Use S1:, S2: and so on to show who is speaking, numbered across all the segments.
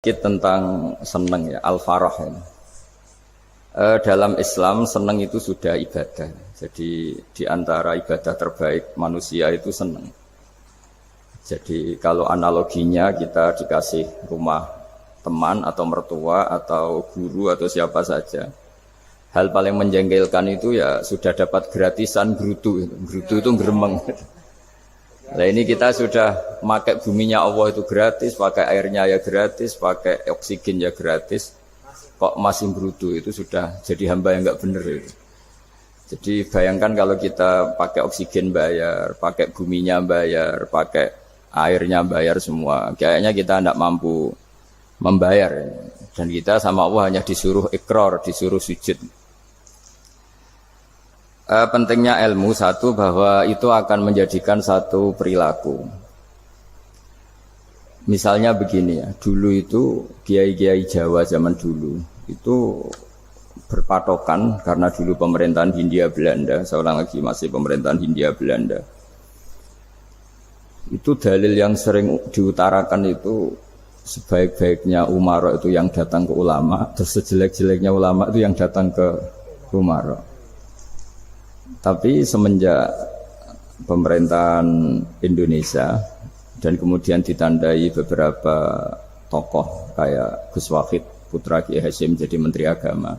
S1: Sedikit tentang seneng ya, al-farah ya. Dalam Islam seneng itu sudah ibadah. Jadi di antara ibadah terbaik manusia itu seneng. Jadi kalau analoginya kita dikasih rumah teman atau mertua atau guru atau siapa saja, hal paling menjengkelkan itu ya sudah dapat gratisan gerutu. Gerutu itu geremeng. Nah ini kita sudah pakai buminya Allah itu gratis, pakai airnya ya gratis, pakai oksigen ya gratis. Kok masih berutuh itu sudah jadi hamba yang nggak bener itu. Jadi bayangkan kalau kita pakai oksigen bayar, pakai buminya bayar, pakai airnya bayar semua. Kayaknya kita tidak mampu membayar. Dan kita sama Allah hanya disuruh ikrar, disuruh sujud. Pentingnya ilmu satu bahwa itu akan menjadikan satu perilaku. Misalnya begini ya, dulu itu kiai-kiai Jawa zaman dulu itu berpatokan karena dulu pemerintahan Hindia Belanda, seorang lagi masih pemerintahan Hindia Belanda. Itu dalil yang sering diutarakan itu sebaik-baiknya umara itu yang datang ke ulama, terus sejelek-jeleknya ulama itu yang datang ke umara. Tapi semenjak pemerintahan Indonesia dan kemudian ditandai beberapa tokoh kayak Gus Wahid putra Kiai Hasyim jadi Menteri Agama,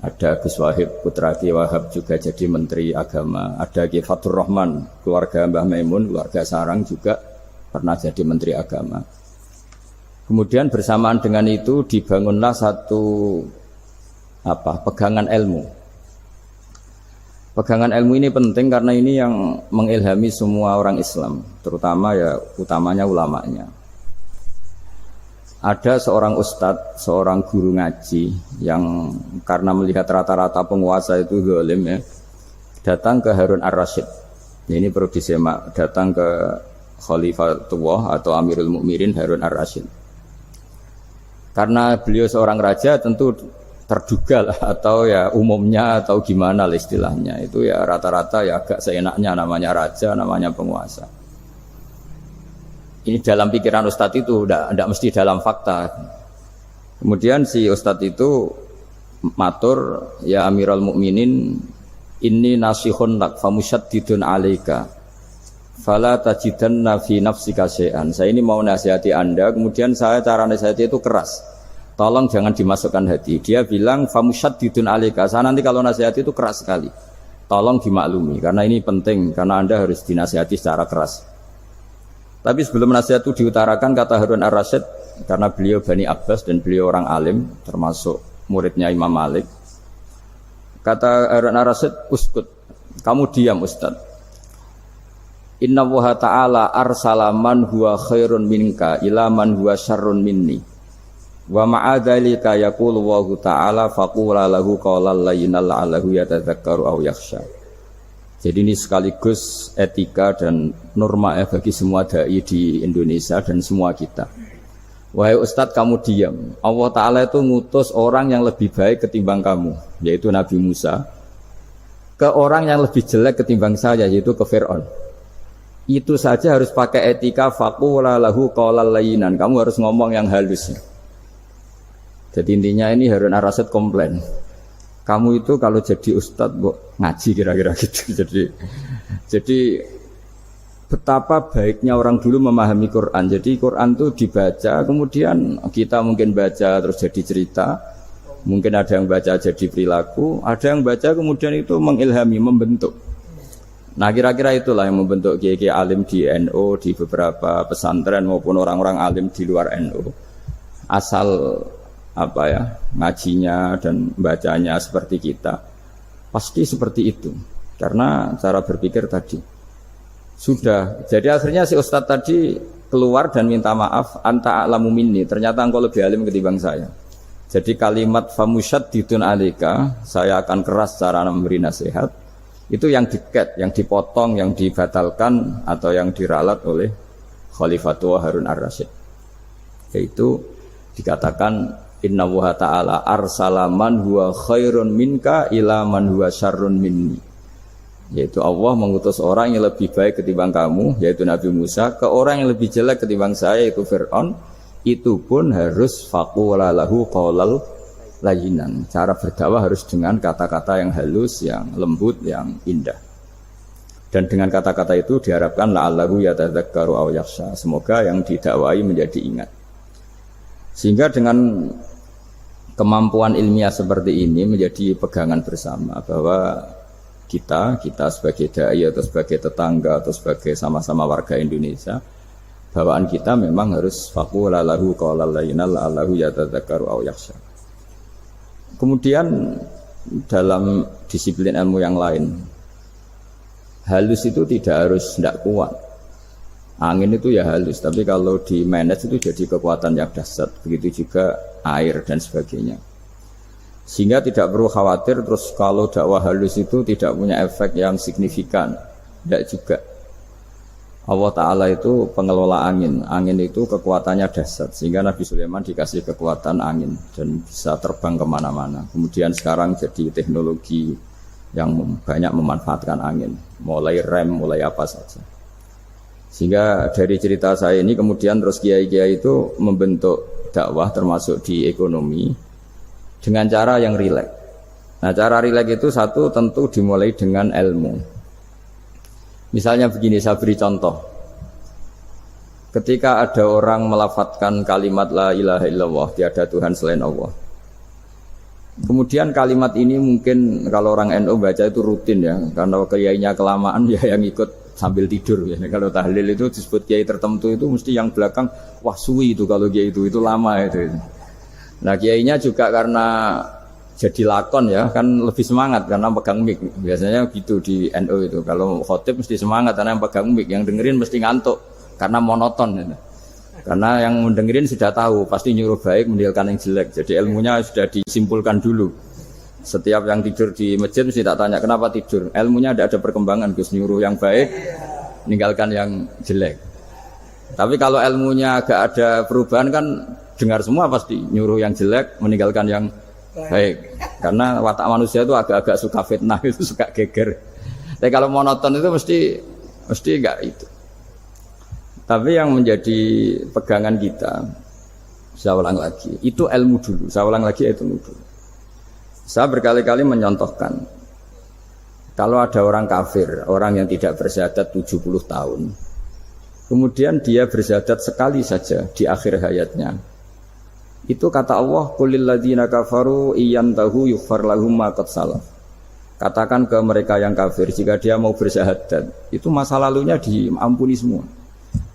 S1: ada Gus Wahid putra Kiai Wahab juga jadi Menteri Agama, ada Kiai Fathur Rahman keluarga Mbah Maimun, keluarga Sarang juga pernah jadi Menteri Agama. Kemudian bersamaan dengan itu dibangunlah satu pegangan ilmu. Pegangan ilmu ini penting karena ini yang mengilhami semua orang Islam, terutama ya utamanya ulamanya. Ada seorang ustadz, seorang guru ngaji yang karena melihat rata-rata penguasa itu zalim ya, datang ke Harun ar-Rasyid. Ini perlu disemak, datang ke Khalifatullah atau Amirul Mukminin Harun ar-Rasyid. Karena beliau seorang raja tentu terduga lah, atau ya umumnya atau gimana lah istilahnya, itu ya rata-rata ya agak seenaknya, namanya raja, namanya penguasa. Ini dalam pikiran ustadz itu, tidak mesti dalam fakta. Kemudian si ustadz itu matur, ya Amirul Mukminin, inni nasihun lak famusyaddidun alaika fala tajidanna fi nafsika syai'an. Saya ini mau nasihati Anda, kemudian saya cara nasihati itu keras. Tolong jangan dimasukkan hati. Dia bilang famusyaddidun alaika. Saya nanti kalau nasihati itu keras sekali. Tolong dimaklumi karena ini penting, karena Anda harus dinasihati secara keras. Tapi sebelum nasihat itu diutarakan, kata Harun ar-Rasyid, karena beliau Bani Abbas dan beliau orang alim, termasuk muridnya Imam Malik. Kata Harun ar-Rasyid, uskut, kamu diam Ustaz. Inna Allaha ta'ala arsala man huwa khairun minka ila man huwa syarrun minni. Wa ma'adzalika yaqulu Allahu ta'ala faqula lahu qawlan layyinan la'allahu yatadzakkaru aw yakhsha. Jadi ini sekaligus etika dan norma ya bagi semua dai di Indonesia dan semua kita. Wahai Ustadz, kamu diam. Allah Ta'ala itu ngutus orang yang lebih baik ketimbang kamu, yaitu Nabi Musa, ke orang yang lebih jelek ketimbang saya, yaitu ke Fir'aun. Itu saja harus pakai etika faqula lahu qawlan layyinan. Kamu harus ngomong yang halus. Jadi intinya ini Harun ar-Rasyid komplain. Kamu itu kalau jadi ustadz ngaji kira-kira gitu. Jadi betapa baiknya orang dulu memahami Quran. Jadi Quran itu dibaca, kemudian kita mungkin baca terus jadi cerita. Mungkin ada yang baca jadi perilaku, ada yang baca kemudian itu mengilhami, membentuk. Nah kira-kira itulah yang membentuk kiai-kiai alim di NU, di beberapa pesantren maupun orang-orang alim di luar NU. Asal ngajinya dan bacanya seperti kita, pasti seperti itu karena cara berpikir tadi sudah. Jadi akhirnya si ustadz tadi keluar dan minta maaf, anta a'lamu minni, ternyata engkau lebih alim ketimbang saya. Jadi kalimat famusyaddidun alaika, saya akan keras cara memberi nasihat, itu yang diket, yang dipotong, yang dibatalkan atau yang diralat oleh Khalifatullah Harun ar-Rasyid, yaitu dikatakan Inna Allaha ta'ala arsala man huwa khairun minka ila man huwa syarrun minni. Yaitu Allah mengutus orang yang lebih baik ketimbang kamu, yaitu Nabi Musa, ke orang yang lebih jelek ketimbang saya, yaitu Fir'aun. itu pun harus faqula lahu qaulal layyinan. Cara berdakwah harus dengan kata-kata yang halus, yang lembut, yang indah. Dan dengan kata-kata itu diharapkan la'allahu yatadzakkaru aw yakhsha. Semoga yang didakwai menjadi ingat. Sehingga dengan kemampuan ilmiah seperti ini menjadi pegangan bersama bahwa kita sebagai dai atau sebagai tetangga atau sebagai sama-sama warga Indonesia, bawaan kita memang harus faqula lahu qaulal layyinan la'allahu yatadzakkaru aw yakhsha. Kemudian dalam disiplin ilmu yang lain, halus itu tidak kuat. Angin itu ya halus, tapi kalau di manage itu jadi kekuatan yang dahsyat. Begitu juga air dan sebagainya. Sehingga tidak perlu khawatir terus kalau dakwah halus itu tidak punya efek yang signifikan. Tidak juga. Allah Ta'ala itu pengelola angin. Angin itu kekuatannya dahsyat. Sehingga Nabi Sulaiman dikasih kekuatan angin dan bisa terbang kemana-mana. Kemudian sekarang jadi teknologi yang banyak memanfaatkan angin. Mulai rem, mulai apa saja. Sehingga dari cerita saya ini kemudian terus kiai-kiai itu membentuk dakwah termasuk di ekonomi dengan cara yang rileks. Nah, cara rileks itu satu tentu dimulai dengan ilmu. Misalnya begini, saya beri contoh. Ketika ada orang melafadzkan kalimat la ilaha illallah, tiada Tuhan selain Allah. Kemudian kalimat ini mungkin kalau orang NU baca itu rutin ya, karena kiainya kelamaan ya yang ikut sambil tidur ya. Kalau tahlil itu disebut kiai tertentu itu mesti yang belakang wah suwi itu kalau kiai itu lama itu. Nah kiainya juga karena jadi lakon ya kan lebih semangat karena pegang mic. Biasanya gitu di NU itu. Kalau khotib mesti semangat karena yang pegang mic, yang dengerin mesti ngantuk karena monoton gitu. Karena yang mendengerin sudah tahu pasti nyuruh baik meninggalkan yang jelek. Jadi ilmunya sudah disimpulkan dulu. Setiap yang tidur di masjid mesti tak tanya kenapa tidur. Ilmunya ada perkembangan, Gus, nyuruh yang baik, meninggalkan yang jelek. Tapi kalau ilmunya agak ada perubahan kan dengar semua pasti nyuruh yang jelek, meninggalkan yang baik. Karena watak manusia itu agak-agak suka fitnah, itu suka geger. Tapi kalau monoton itu mesti enggak itu. Tapi yang menjadi pegangan kita, saya ulang lagi, itu ilmu dulu. Saya ulang lagi itu ilmu dulu. Saya berkali-kali menyontohkan, kalau ada orang kafir, orang yang tidak bersyahadat 70 tahun, kemudian dia bersyahadat sekali saja di akhir hayatnya, itu kata Allah, qulil ladzina kafaru iyantahu yughfar lahum ma qad salaf. Katakan ke mereka yang kafir, jika dia mau bersyahadat, itu masa lalunya diampuni semua.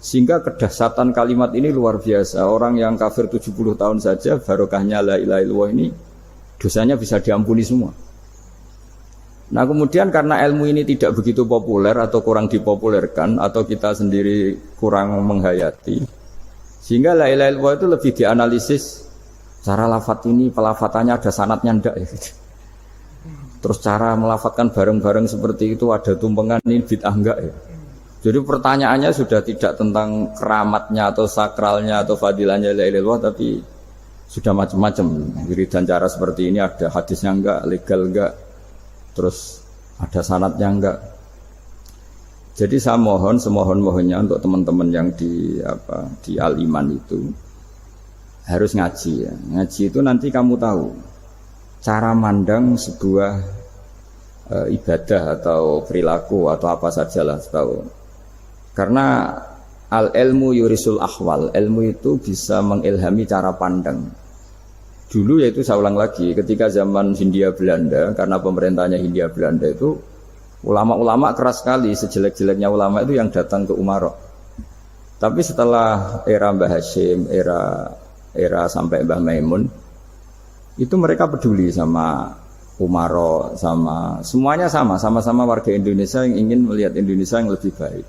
S1: Sehingga kedahsyatan kalimat ini luar biasa. Orang yang kafir 70 tahun saja, barokahnya la ilaha illallah ini, dosanya bisa diampuni semua. Nah kemudian karena ilmu ini tidak begitu populer atau kurang dipopulerkan atau kita sendiri kurang menghayati, sehingga la ilaha illallah itu lebih dianalisis cara lafadz ini, pelafatannya ada sanadnya ndak ya. Terus cara melafatkan bareng-bareng seperti itu ada tumpengan ini bid'ah enggak ya. Jadi pertanyaannya sudah tidak tentang keramatnya atau sakralnya atau fadilahnya la ilaha illallah, tapi sudah macam-macam. Wiridan cara seperti ini ada hadisnya enggak, legal enggak, terus ada sanadnya enggak. Jadi saya mohon semohon-mohonnya untuk teman-teman yang di Al-Iman itu harus ngaji ya. Ngaji itu nanti kamu tahu cara mandang sebuah ibadah atau perilaku atau apa sajalah tahu. Karena al-ilmu yurisul ahwal, ilmu itu bisa mengilhami cara pandang. Dulu yaitu saya ulang lagi, ketika zaman Hindia Belanda, karena pemerintahnya Hindia Belanda itu ulama-ulama keras sekali, sejelek-jeleknya ulama itu yang datang ke Umaro. Tapi setelah era Mbah Hashim, era sampai Mbah Maimun, itu mereka peduli sama Umaro, sama semuanya sama-sama warga Indonesia yang ingin melihat Indonesia yang lebih baik.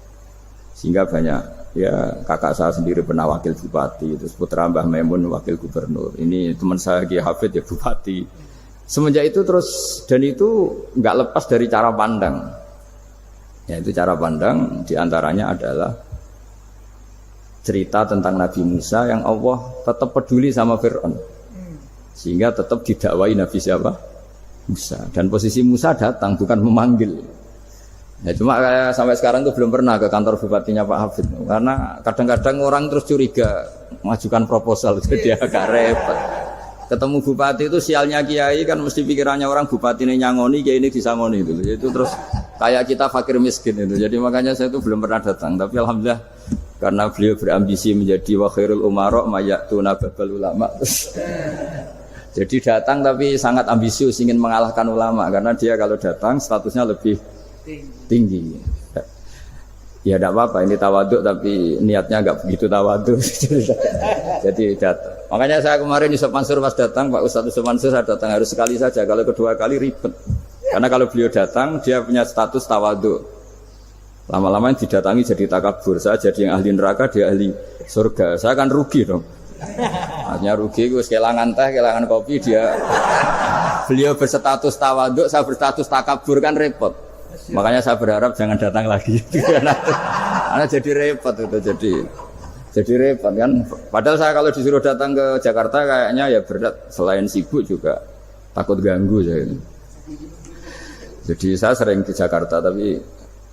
S1: Sehingga banyak ya kakak saya sendiri pernah wakil bupati, terus putra Mbah Maimun wakil gubernur. Ini teman saya Ki Hafid ya bupati. Semenjak itu terus, dan itu nggak lepas dari cara pandang. Ya itu cara pandang diantaranya adalah cerita tentang Nabi Musa yang Allah tetap peduli sama Fir'aun. Sehingga tetap didakwai Nabi siapa? Musa. Dan posisi Musa datang bukan memanggil. Ya cuma kayak sampai sekarang tuh belum pernah ke kantor bupatinya Pak Hafid karena kadang-kadang orang terus curiga mengajukan proposal jadi agak repot. Ketemu bupati itu sialnya kiai kan mesti pikirannya orang bupati ini nyangoni kiai ini disangoni itu terus kayak kita fakir miskin itu. Jadi makanya saya itu belum pernah datang tapi alhamdulillah karena beliau berambisi menjadi wa khairul umara mayatuna babal ulama. Jadi datang tapi sangat ambisius ingin mengalahkan ulama karena dia kalau datang statusnya lebih tinggi. Ya tidak apa-apa ini tawaduk tapi niatnya enggak begitu tawaduk. Jadi datang. Makanya saya kemarin Yusuf Mansur pas datang Pak Ustadz Yusuf Mansur saya datang harus sekali saja. Kalau kedua kali ribet. Karena kalau beliau datang dia punya status tawaduk. Lama-lama yang didatangi jadi takabur. Saya jadi yang ahli neraka dia ahli surga. Saya akan rugi dong. Artinya rugi gue kehilangan teh, kehilangan kopi dia. Beliau berstatus tawaduk, saya berstatus takabur kan repot. Makanya saya berharap jangan datang lagi. Karena jadi repot itu jadi repot kan. Padahal saya kalau disuruh datang ke Jakarta kayaknya ya berat. Selain sibuk juga takut ganggu saya. Jadi saya sering di Jakarta tapi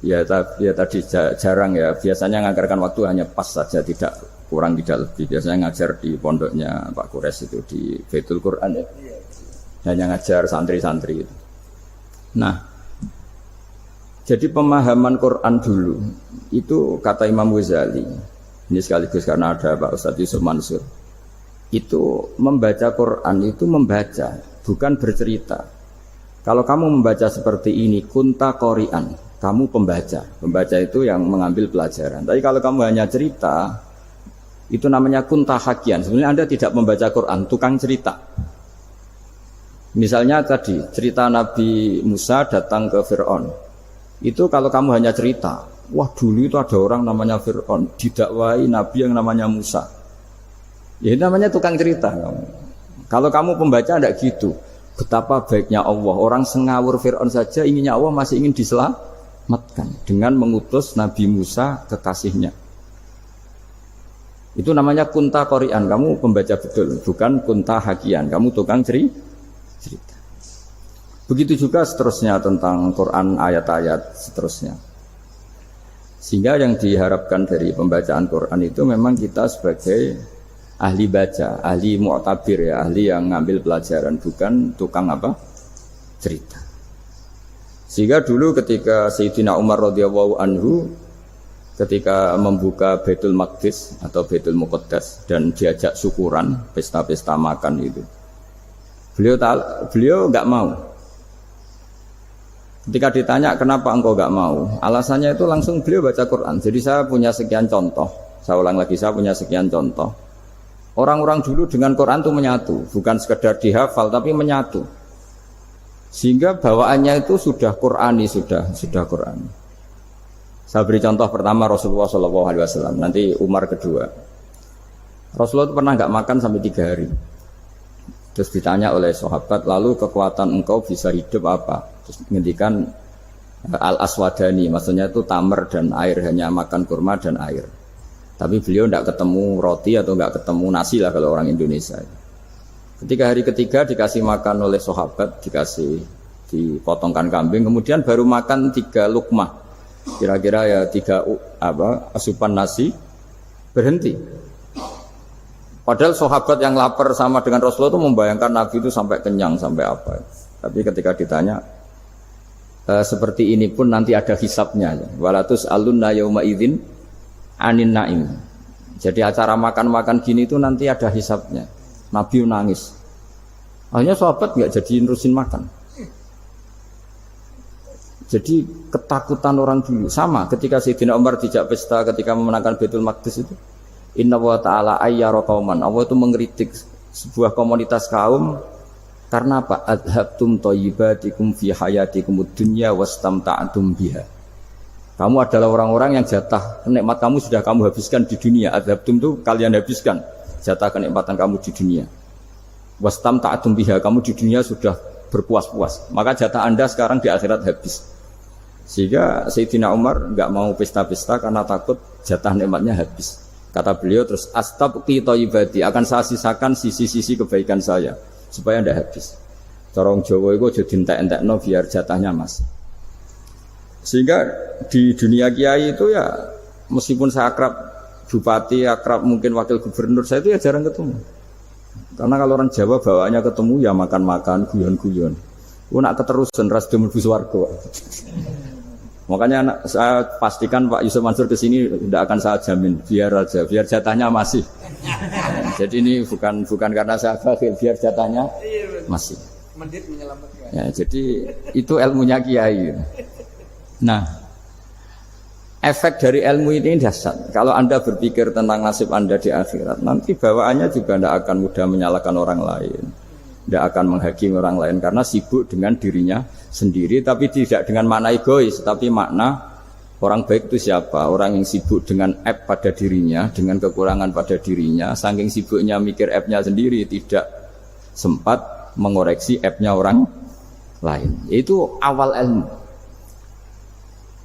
S1: ya tadi jarang ya. Biasanya ngajarkan waktu hanya pas saja tidak kurang tidak lebih. Biasanya ngajar di pondoknya Pak Kures itu di Baitul Quran ya. Hanya ngajar santri-santri itu. Nah. Jadi pemahaman Quran dulu itu kata Imam Ghazali ini sekaligus karena ada Pak Ustadz Yusuf Mansur itu membaca Quran itu membaca bukan bercerita. Kalau kamu membaca seperti ini kunta qori'an kamu pembaca itu yang mengambil pelajaran. Tapi kalau kamu hanya cerita itu namanya kunta hakian. Sebenarnya Anda tidak membaca Quran, tukang cerita. Misalnya tadi cerita Nabi Musa datang ke Fir'aun. Itu kalau kamu hanya cerita, wah dulu itu ada orang namanya Fir'aun didakwai Nabi yang namanya Musa. Ya itu namanya tukang cerita. Kalau kamu pembaca tidak gitu. Betapa baiknya Allah. Orang sengawur Fir'aun saja inginnya Allah masih ingin diselamatkan dengan mengutus Nabi Musa kekasihnya. Itu namanya kunta qori'an. Kamu pembaca betul, bukan kunta hakian. Kamu tukang cerita. Begitu juga seterusnya tentang Quran ayat-ayat seterusnya. Sehingga yang diharapkan dari pembacaan Quran itu memang kita sebagai ahli baca, ahli mu'tabir ya, ahli yang ngambil pelajaran, bukan tukang apa? Cerita. Sehingga dulu ketika Sayyidina Umar radhiyallahu anhu ketika membuka Baitul Maqdis atau Baitul Muqaddas dan diajak syukuran, pesta-pesta makan itu. Beliau enggak mau. Ketika ditanya kenapa engkau enggak mau, alasannya itu langsung beliau baca Quran. Jadi saya punya sekian contoh. Saya ulang lagi, saya punya sekian contoh. Orang-orang dulu dengan Quran itu menyatu, bukan sekedar dihafal tapi menyatu. Sehingga bawaannya itu sudah Qurani, sudah Qurani. Saya beri contoh pertama Rasulullah SAW, nanti Umar kedua. Rasulullah itu pernah enggak makan sampai 3 hari. Terus ditanya oleh sahabat, lalu kekuatan engkau bisa hidup apa? Terus menghentikan al-aswadani, maksudnya itu tamar dan air, hanya makan kurma dan air. Tapi beliau tidak ketemu roti atau tidak ketemu nasi lah kalau orang Indonesia. Ketika hari ketiga dikasih makan oleh sahabat, dipotongkan kambing, kemudian baru makan 3 lukmah, kira-kira ya 3 asupan nasi, berhenti. Padahal sahabat yang lapar sama dengan Rasulullah itu membayangkan Nabi itu sampai kenyang, sampai apa. Tapi ketika ditanya, seperti ini pun nanti ada hisabnya. Walatus alunna yauma idzin anin naim. Jadi acara makan-makan gini itu nanti ada hisabnya. Nabi nangis. Akhirnya sahabat nggak jadi nerusin makan. Jadi ketakutan orang dulu sama ketika Sayyidina Umar dijak pesta ketika memenangkan Baitul Maqdis itu. Inna wa ta'ala ayyara qauman. Allah itu mengkritik sebuah komunitas kaum karena apa? Adhabtum thayyibatikum fi hayatikumud dunya wastamta'tum biha. Kamu adalah orang-orang yang jatah nikmat kamu sudah kamu habiskan di dunia. Adhabtum itu kalian habiskan jatah kenikmatan kamu di dunia. Wastamta'tum biha, kamu di dunia sudah berpuas-puas. Maka jatah Anda sekarang di akhirat habis. Sehingga Sayyidina Umar enggak mau pesta-pesta karena takut jatah nikmatnya habis. Kata beliau terus astabqi thayyibati, akan saya sisakan sisi-sisi kebaikan saya supaya tidak habis. Corong Jawa itu aja dientek-entekno biar jatahnya mas. Sehingga di dunia kiai itu ya meskipun saya akrab bupati, akrab mungkin wakil gubernur, saya itu ya jarang ketemu. Karena kalau orang Jawa bawaannya ketemu ya makan-makan, guyon-guyon. Nak keterusan ras demul buswargo. Makanya saya pastikan Pak Yusuf Mansur ke sini tidak akan saya jamin, biar aja, biar jatahnya masih. Jadi ini bukan karena saya bakhil, biar jatahnya masih. Ya, jadi itu ilmunya kiai. Nah, efek dari ilmu ini dahsyat. Kalau Anda berpikir tentang nasib Anda di akhirat, nanti bawaannya juga tidak akan mudah menyalahkan orang lain, tidak akan menghakimi orang lain karena sibuk dengan dirinya sendiri, tapi tidak dengan makna egois, tapi makna orang baik itu siapa? Orang yang sibuk dengan aib pada dirinya, dengan kekurangan pada dirinya, saking sibuknya mikir aibnya sendiri, tidak sempat mengoreksi aibnya orang lain. Itu awal ilmu.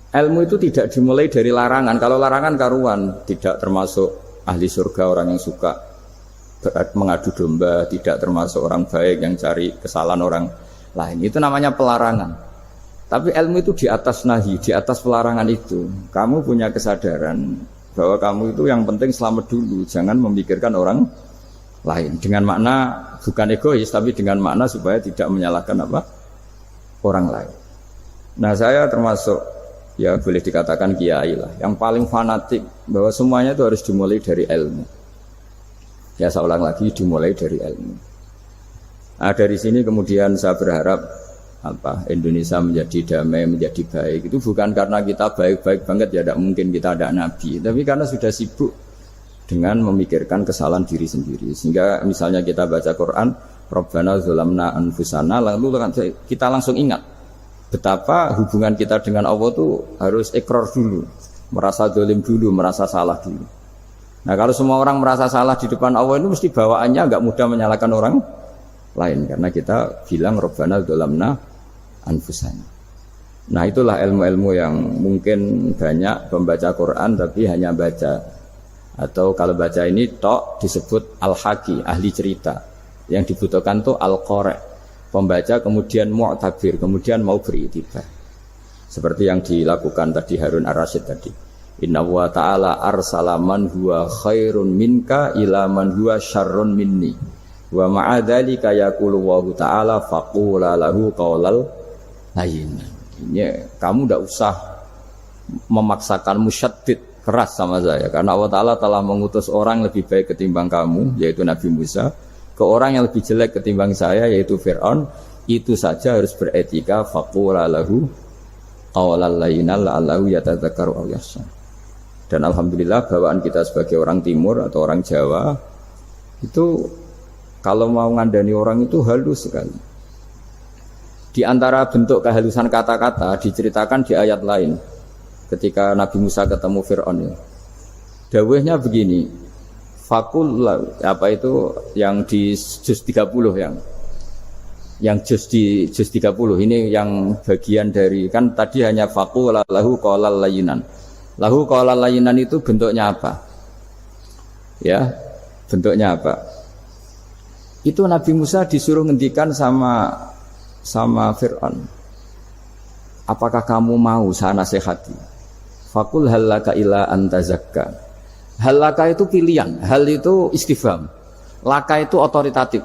S1: Ilmu itu tidak dimulai dari larangan. Kalau larangan karuan, tidak termasuk ahli surga, orang yang suka mengadu domba, tidak termasuk orang baik yang cari kesalahan orang lain. Itu namanya pelarangan. Tapi ilmu itu di atas nahi, di atas pelarangan itu. Kamu punya kesadaran bahwa kamu itu yang penting selamat dulu, jangan memikirkan orang lain. Dengan makna bukan egois, tapi dengan makna supaya tidak menyalahkan orang lain. Nah, saya termasuk ya boleh dikatakan kiai lah, yang paling fanatik bahwa semuanya itu harus dimulai dari ilmu. Ya saya ulang lagi, dimulai dari ilmu. Nah, dari sini kemudian saya berharap Indonesia menjadi damai, menjadi baik. Itu bukan karena kita baik-baik banget, ya tidak mungkin kita ada nabi, tapi karena sudah sibuk dengan memikirkan kesalahan diri sendiri. Sehingga misalnya kita baca Quran, Rabbana zalamna anfusana, lalu kita langsung ingat betapa hubungan kita dengan Allah itu harus ikrar dulu, merasa zalim dulu, merasa salah dulu. Nah, kalau semua orang merasa salah di depan Allah itu mesti bawaannya enggak mudah menyalahkan orang lain, karena kita bilang Rabbana zalamna anfusana. Nah, itulah ilmu-ilmu yang mungkin banyak pembaca Quran tapi hanya baca, atau kalau baca ini tok disebut al-haqi, ahli cerita. Yang dibutuhkan tuh al-qari', pembaca kemudian mu'tabir, kemudian mau beriktibar. Seperti yang dilakukan tadi Harun Ar-Rasyid tadi. Inna wa ta'ala arsala man huwa khairun minka ila man huwa syarrun minni. Wa ma'adzalika yaqulu wa ta'ala faqula lahu qaulal layyin. Ini kamu tidak usah memaksakan musyaddid keras sama saya, karena Allah Ta'ala telah mengutus orang lebih baik ketimbang kamu, yaitu Nabi Musa, ke orang yang lebih jelek ketimbang saya, yaitu Fir'aun. Itu saja harus beretika. Faqula lahu qawlal layyina la'allahu yatadzakkaru aw yakhsha. Dan alhamdulillah bawaan kita sebagai orang timur atau orang Jawa itu kalau mau ngandani orang itu halus sekali. Di antara bentuk kehalusan kata-kata diceritakan di ayat lain ketika Nabi Musa ketemu Fir'aun. Dawuhnya begini, fakul apa itu yang di juz 30, yang juz di juz 30 ini yang bagian dari, kan tadi hanya fakul lahu qaulal layyinan. Lahu qaulal layyinan itu bentuknya apa? Ya, bentuknya apa? Itu Nabi Musa disuruh ngendikan sama Fir'aun. Apakah kamu mau saya nasihati? Fakul halaka ila antazakka. Halaka itu pilihan, hal itu istifham, laka itu otoritatif.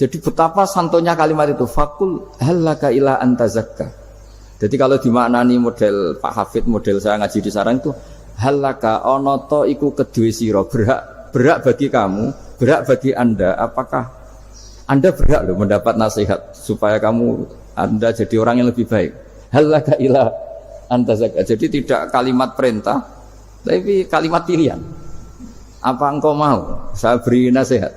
S1: Jadi betapa santonya kalimat itu, fakul halaka ila antazakka. Jadi kalau dimaknani model Pak Hafid, model saya ngaji di sarang itu, halaka onoto iku kedue sira, berhak bagi kamu, berhak bagi Anda, apakah Anda berhak loh mendapat nasihat supaya Anda jadi orang yang lebih baik. Halaka ila antazakka. Jadi tidak kalimat perintah, tapi kalimat pilihan. Apa engkau mau saya beri nasihat?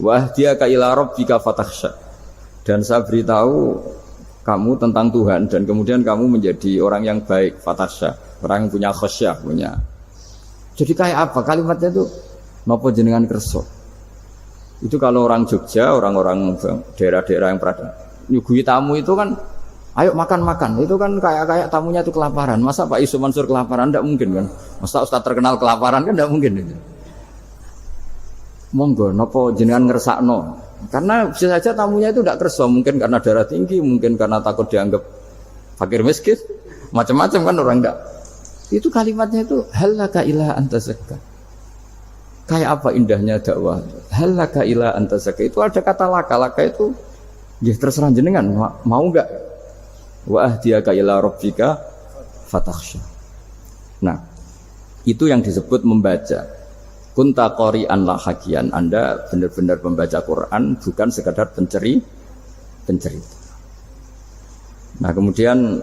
S1: Wahdiyaka ila rabbika fatakhsha. Dan saya beritahu kamu tentang Tuhan, dan kemudian kamu menjadi orang yang baik, fatakhsha, orang yang punya khasyah, punya. Jadi kayak apa kalimatnya itu? Napa jenengan kersa? Itu kalau orang Jogja, orang-orang daerah-daerah yang pernah nyuguhi tamu itu kan, ayo makan-makan, itu kan kayak tamunya itu kelaparan. Masa Pak Yusuf Mansur kelaparan? Tidak mungkin kan. Masa Ustaz terkenal kelaparan kan tidak mungkin itu. Monggo, nopo jenengan ngersakno. Karena bisa saja tamunya itu tidak kerso, mungkin karena darah tinggi, mungkin karena takut dianggap fakir miskin, macam-macam kan orang enggak. Itu kalimatnya itu halaka ila anta zakka. Kayak apa indahnya dakwah. Halaka ila anta zakka. Itu ada kata laka itu ya terserah jenengan mau enggak. Wa ahdiyaka ila rabbika fatakhsha. Nah, itu yang disebut membaca. Kunta qori'an la hakian. Anda benar-benar membaca Quran, bukan sekadar pencerita. Nah, kemudian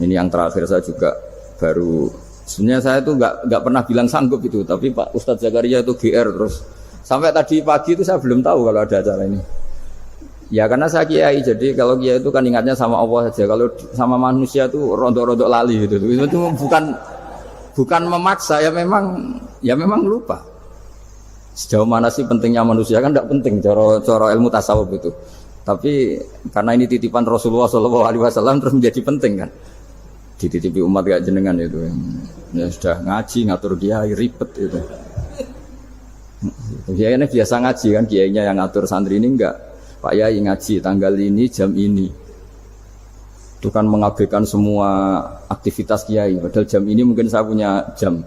S1: ini yang terakhir saya juga baru, sebenarnya saya itu nggak pernah bilang sanggup itu, tapi Pak Ustadz Zakaria itu GR terus. Sampai tadi pagi itu saya belum tahu kalau ada acara ini. Ya karena saya kiai, jadi kalau kiai itu kan ingatnya sama Allah saja. Kalau sama manusia itu rontok-rontok lali gitu. Itu bukan memaksa, ya memang lupa. Sejauh mana sih pentingnya manusia kan tidak penting cara ilmu tasawuf itu. Tapi karena ini titipan Rasulullah SAW terus menjadi penting kan. Dititipi umat gak jenengan itu. Ya sudah ngaji ngatur kiai ribet itu. Kiai ini biasa ngaji kan, kiainya yang ngatur santri ini enggak. Pak Yai ngaji tanggal ini jam ini. Itu kan mengabaikan semua aktivitas kiai. Padahal jam ini mungkin saya punya jam.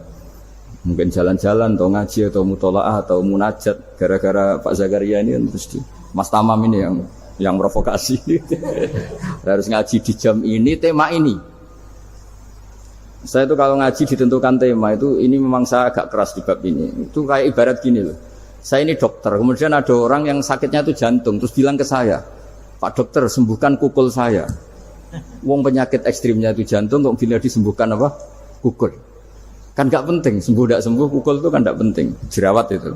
S1: Mungkin jalan-jalan atau ngaji atau mutolaah atau munajat. Gara-gara Pak Zakaria ini terus Mas Tamam ini yang provokasi. Harus ngaji di jam ini, tema ini. Saya itu kalau ngaji ditentukan tema itu, ini memang saya agak keras di bab ini. Itu kayak ibarat gini loh. Saya ini dokter, kemudian ada orang yang sakitnya itu jantung, terus bilang ke saya, Pak dokter sembuhkan kukul saya. Wong penyakit ekstrimnya itu jantung, kok bila disembuhkan apa? Kukul. Kan gak penting, sembuh tidak sembuh, kukul itu kan gak penting, jerawat itu.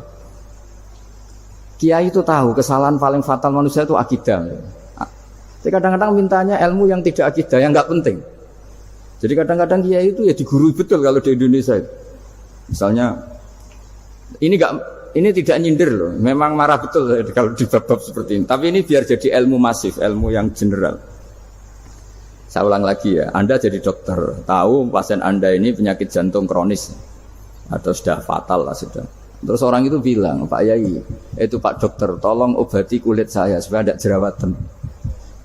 S1: Kiai itu tahu kesalahan paling fatal manusia itu akidah. Jadi kadang-kadang mintanya ilmu yang tidak akidah, yang gak penting. Jadi kadang-kadang kiai itu ya digurui betul kalau di Indonesia itu. Misalnya ini tidak nyindir loh, memang marah betul kalau di bab-bab seperti ini. Tapi ini biar jadi ilmu masif, ilmu yang general. Saya ulang lagi ya, Anda jadi dokter, tahu pasien Anda ini penyakit jantung kronis atau sudah fatal lah sudah. Terus orang itu bilang, Pak Yai, itu Pak dokter, tolong obati kulit saya supaya tidak jerawatan.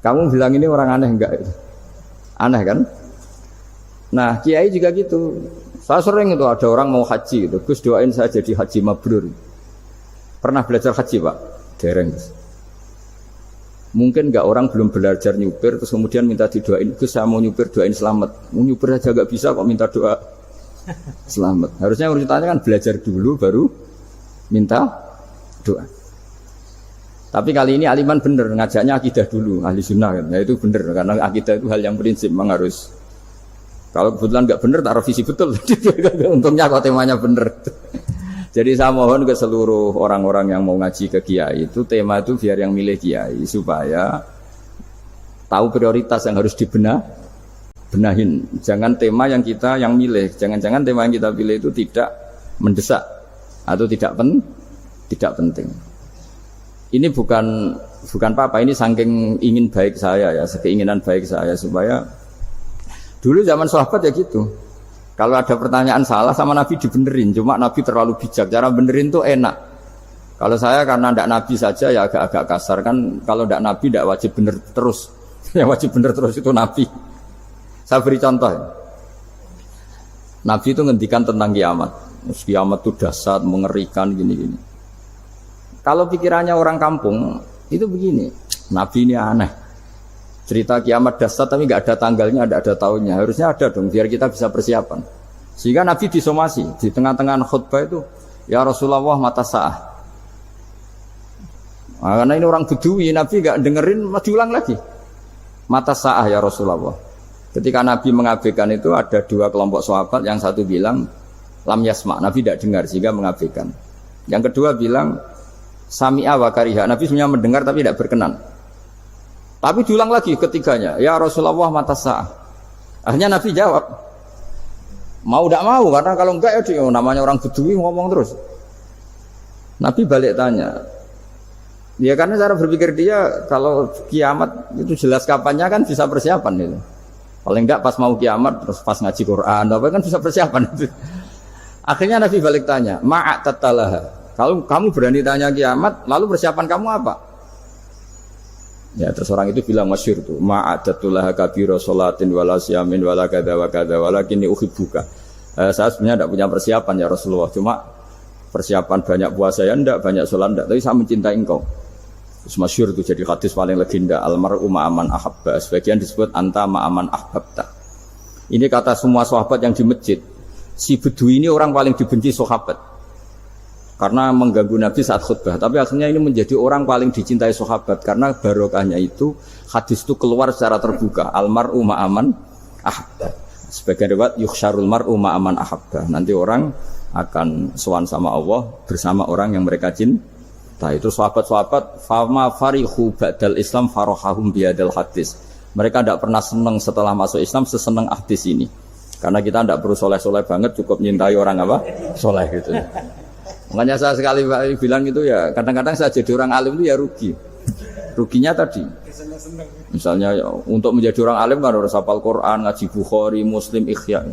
S1: Kamu bilang ini orang aneh enggak? Aneh kan? Nah, kiai juga gitu. Saya sering itu ada orang mau haji gitu. Gus doain saya jadi haji mabrur. Pernah belajar haji Pak? Dereng. Mungkin enggak orang belum belajar nyupir terus kemudian minta didoain. Gus saya mau nyupir doain selamat. Mau nyupir aja enggak bisa kok minta doa selamat. Harusnya urutannya kan belajar dulu baru minta doa. Tapi kali ini aliman bener ngajaknya akidah dulu ahli sunnah kan. Nah itu bener karena akidah itu hal yang prinsip memang harus. Kalau kebetulan nggak bener tak revisi betul. Untungnya kok temanya bener. Jadi saya mohon ke seluruh orang-orang yang mau ngaji ke kiai itu tema itu biar yang milih kiai supaya tahu prioritas yang harus benahin. Jangan tema yang kita yang milih. Jangan-jangan tema yang kita pilih itu tidak mendesak atau tidak penting. Ini bukan apa-apa. Ini saking ingin baik saya ya, keinginan baik saya supaya dulu zaman sahabat ya gitu. Kalau ada pertanyaan salah sama Nabi dibenerin, cuma Nabi terlalu bijak. Cara benerin tuh enak. Kalau saya karena tidak Nabi saja ya agak-agak kasar kan. Kalau tidak Nabi tidak wajib bener terus. Yang wajib bener terus itu Nabi. Saya beri contoh. Nabi itu ngendikan tentang kiamat. Kiamat itu dahsyat, mengerikan gini-gini. Kalau pikirannya orang kampung itu begini. Nabi ini aneh. Cerita kiamat dahsyat tapi nggak ada tanggalnya, ada tahunnya. Harusnya ada dong biar kita bisa persiapan. Sehingga Nabi disomasi di tengah-tengah khutbah itu, ya Rasulullah mata sa'ah. Nah, karena ini orang Bedui, Nabi nggak dengerin, diulang lagi. Mata sa'ah ya Rasulullah. Ketika Nabi mengabaikan itu ada dua kelompok sahabat, yang satu bilang lam yasma, Nabi tidak dengar sehingga mengabaikan. Yang kedua bilang sami'a wa kariha, Nabi sebenarnya mendengar tapi tidak berkenan. Tapi diulang lagi ketiganya, ya Rasulullah mata sa'ah. Akhirnya Nabi jawab, mau tidak mau, karena kalau enggak ya dia, namanya orang Bedui ngomong terus. Nabi balik tanya, ya karena cara berpikir dia kalau kiamat itu jelas kapannya kan bisa persiapan itu. Paling enggak pas mau kiamat terus pas ngaji Quran apa kan bisa persiapan itu. Akhirnya Nabi balik tanya, ma'at tatalaha. Kalau kamu berani tanya kiamat, lalu persiapan kamu apa? Ya, terus orang itu bilang masyhur tuh, ma'adatullah kabira sholatin wala siyamin wala kadza wa kadza walakinni uhibbuka. Saya sebenarnya tidak punya persiapan ya Rasulullah, cuma persiapan banyak puasa ya enggak, banyak sholat enggak, tapi saya mencintai engkau. Terus masyhur itu jadi hadis paling legenda, almar'u ma'aman ahabba. Sebagian disebut anta ma'aman ahbabta. Ini kata semua sahabat yang di masjid. Si Bedui ini orang paling dibenci sahabat karena mengganggu Nabi saat khutbah. Tapi akhirnya ini menjadi orang paling dicintai sahabat karena barokahnya itu hadis itu keluar secara terbuka. Almar'u ma'aman ahabba. Sebagian riwayat yukhsyarul mar'u ma'aman ahabba. Nanti orang akan sowan sama Allah bersama orang yang mereka cinta. Itu sahabat-sahabat fama farihu ba'dal Islam farahahum biadal hadis. Mereka tidak pernah senang setelah masuk Islam sesenang hadis ini. Karena kita tidak perlu soleh-soleh banget, cukup nyintai orang apa? Soleh gitu. Makanya saya sekali bilang itu ya, kadang-kadang saya jadi orang alim itu ya rugi. Ruginya tadi. Misalnya ya, untuk menjadi orang alim kan harus hafal Quran, ngaji Bukhari, Muslim, Ikhya.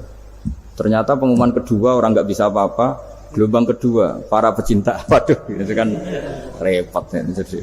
S1: Ternyata pengumuman kedua orang nggak bisa apa-apa. Gelombang kedua para pecinta, waduh, itu kan repot ya. Jadi